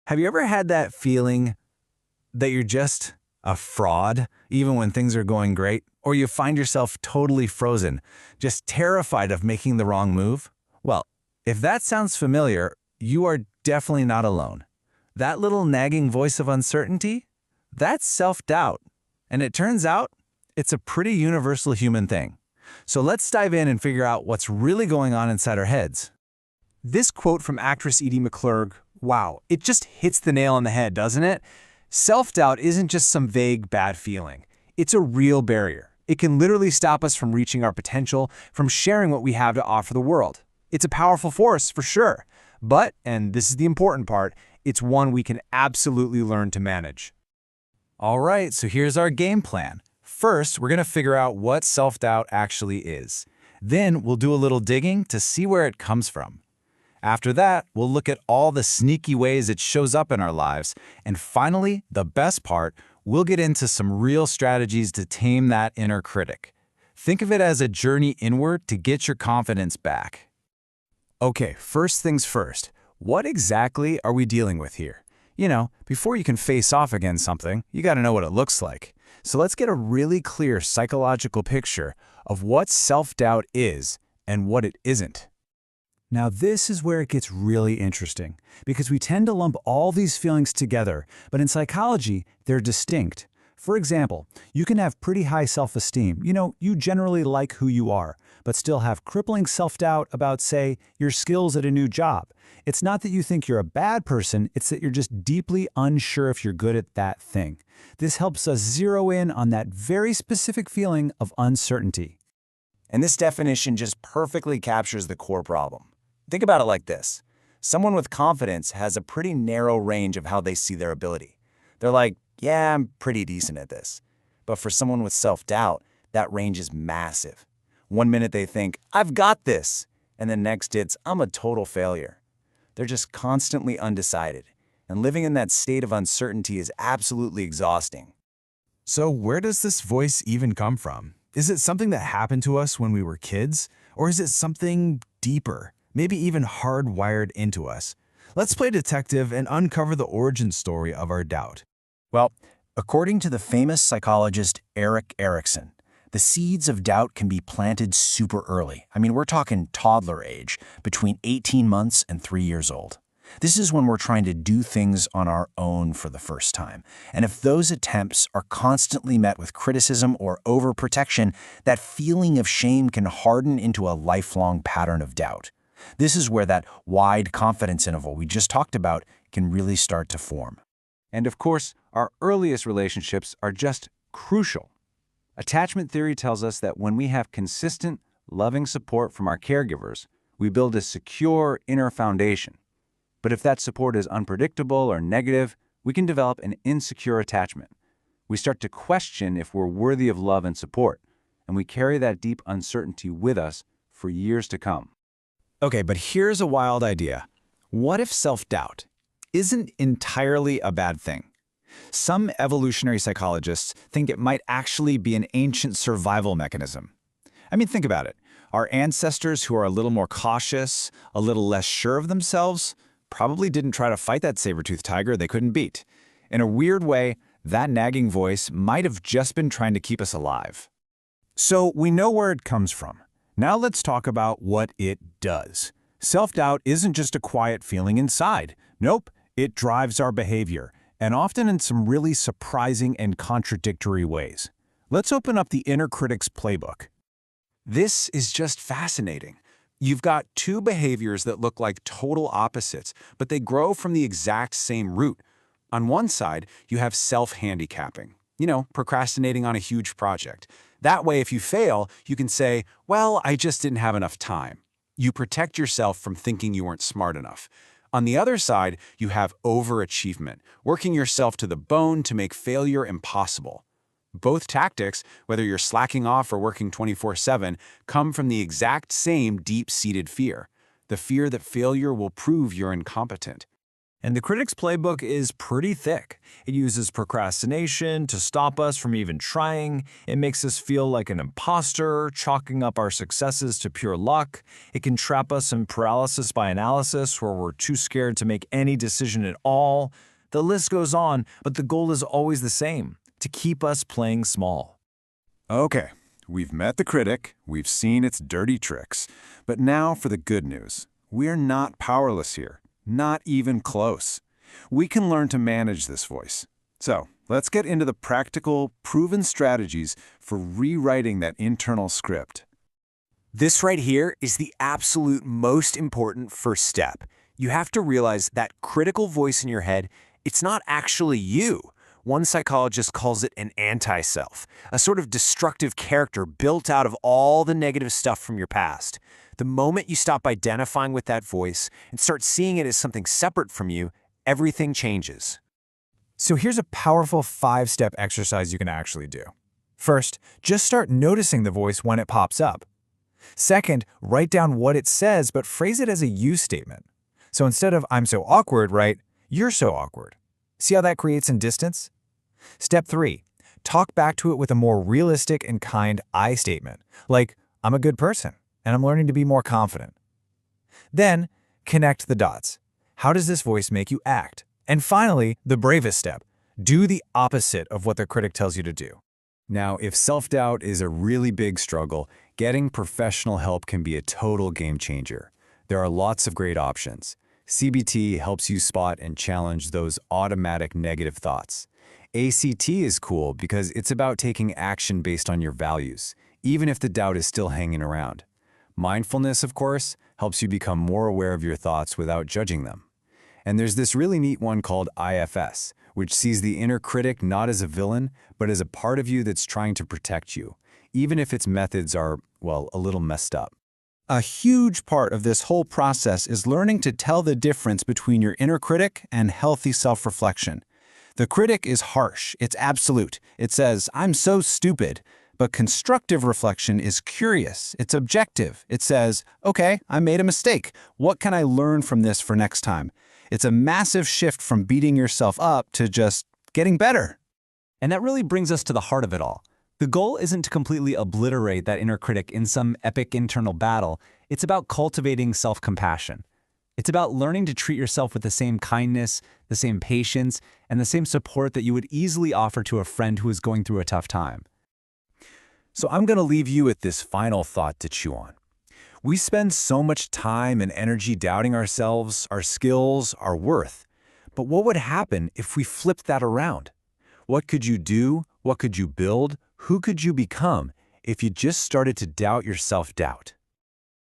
Have you ever had that feeling that you're just a fraud, even when things are going great? Or you find yourself totally frozen, just terrified of making the wrong move? Well, if that sounds familiar, you are definitely not alone. That little nagging voice of uncertainty? That's self-doubt. And it turns out, it's a pretty universal human thing. So let's dive in and figure out what's really going on inside our heads. This quote from actress Edie McClurg, wow, it just hits the nail on the head, doesn't it? Self-doubt isn't just some vague bad feeling. It's a real barrier. It can literally stop us from reaching our potential, from sharing what we have to offer the world. It's a powerful force, for sure. But, and this is the important part, it's one we can absolutely learn to manage. All right, so here's our game plan. First, we're going to figure out what self-doubt actually is. Then we'll do a little digging to see where it comes from. After that, we'll look at all the sneaky ways it shows up in our lives. And finally, the best part, we'll get into some real strategies to tame that inner critic. Think of it as a journey inward to get your confidence back. Okay, first things first. What exactly are we dealing with here? Before you can face off against something, you got to know what it looks like. So let's get a really clear psychological picture of what self-doubt is and what it isn't. Now, this is where it gets really interesting, because we tend to lump all these feelings together, but in psychology, they're distinct. For example, you can have pretty high self-esteem. You generally like who you are, but still have crippling self-doubt about, say, your skills at a new job. It's not that you think you're a bad person, it's that you're just deeply unsure if you're good at that thing. This helps us zero in on that very specific feeling of uncertainty. And this definition just perfectly captures the core problem. Think about it like this. Someone with confidence has a pretty narrow range of how they see their ability. They're like, yeah, I'm pretty decent at this. But for someone with self-doubt, that range is massive. One minute they think, I've got this, and the next it's, I'm a total failure. They're just constantly undecided, and living in that state of uncertainty is absolutely exhausting. So where does this voice even come from? Is it something that happened to us when we were kids? Or is it something deeper, maybe even hardwired into us? Let's play detective and uncover the origin story of our doubt. Well, according to the famous psychologist Erik Erikson, the seeds of doubt can be planted super early. We're talking toddler age, between 18 months and 3 years old. This is when we're trying to do things on our own for the first time. And if those attempts are constantly met with criticism or overprotection, that feeling of shame can harden into a lifelong pattern of doubt. This is where that wide confidence interval we just talked about can really start to form. And of course, our earliest relationships are just crucial. Attachment theory tells us that when we have consistent, loving support from our caregivers, we build a secure inner foundation. But if that support is unpredictable or negative, we can develop an insecure attachment. We start to question if we're worthy of love and support, and we carry that deep uncertainty with us for years to come. Okay, but here's a wild idea. What if self-doubt isn't entirely a bad thing? Some evolutionary psychologists think it might actually be an ancient survival mechanism. Think about it. Our ancestors who are a little more cautious, a little less sure of themselves, probably didn't try to fight that saber-toothed tiger they couldn't beat. In a weird way, that nagging voice might have just been trying to keep us alive. So we know where it comes from. Now let's talk about what it does. Self-doubt isn't just a quiet feeling inside. Nope, it drives our behavior, and often in some really surprising and contradictory ways. Let's open up the inner critic's playbook. This is just fascinating. You've got two behaviors that look like total opposites, but they grow from the exact same root. On one side, you have self-handicapping, procrastinating on a huge project. That way, if you fail, you can say, well, I just didn't have enough time. You protect yourself from thinking you weren't smart enough. On the other side, you have overachievement, working yourself to the bone to make failure impossible. Both tactics, whether you're slacking off or working 24/7, come from the exact same deep-seated fear, the fear that failure will prove you're incompetent. And the critic's playbook is pretty thick. It uses procrastination to stop us from even trying. It makes us feel like an imposter, chalking up our successes to pure luck. It can trap us in paralysis by analysis, where we're too scared to make any decision at all. The list goes on, but the goal is always the same: to keep us playing small. Okay, we've met the critic, we've seen its dirty tricks, but now for the good news. We're not powerless here. Not even close. We can learn to manage this voice. So, let's get into the practical, proven strategies for rewriting that internal script. This right here is the absolute most important first step. You have to realize that critical voice in your head, it's not actually you. One psychologist calls it an anti-self, a sort of destructive character built out of all the negative stuff from your past. The moment you stop identifying with that voice and start seeing it as something separate from you, everything changes. So here's a powerful 5-step exercise you can actually do. First, just start noticing the voice when it pops up. Second, write down what it says, but phrase it as a you statement. So instead of "I'm so awkward," write "You're so awkward." See how that creates some distance? Step 3, talk back to it with a more realistic and kind I statement, like "I'm a good person, and I'm learning to be more confident." Then, connect the dots. How does this voice make you act? And finally, the bravest step, do the opposite of what the critic tells you to do. Now, if self-doubt is a really big struggle, getting professional help can be a total game changer. There are lots of great options. CBT helps you spot and challenge those automatic negative thoughts. ACT is cool because it's about taking action based on your values, even if the doubt is still hanging around. Mindfulness, of course, helps you become more aware of your thoughts without judging them. And there's this really neat one called IFS, which sees the inner critic not as a villain, but as a part of you that's trying to protect you, even if its methods are, well, a little messed up. A huge part of this whole process is learning to tell the difference between your inner critic and healthy self-reflection. The critic is harsh, it's absolute. It says, "I'm so stupid." But constructive reflection is curious, it's objective. It says, "Okay, I made a mistake. What can I learn from this for next time?" It's a massive shift from beating yourself up to just getting better. And that really brings us to the heart of it all. The goal isn't to completely obliterate that inner critic in some epic internal battle. It's about cultivating self-compassion. It's about learning to treat yourself with the same kindness, the same patience, and the same support that you would easily offer to a friend who is going through a tough time. So I'm going to leave you with this final thought to chew on. We spend so much time and energy doubting ourselves, our skills, our worth. But what would happen if we flipped that around? What could you do? What could you build? Who could you become if you just started to doubt your self-doubt?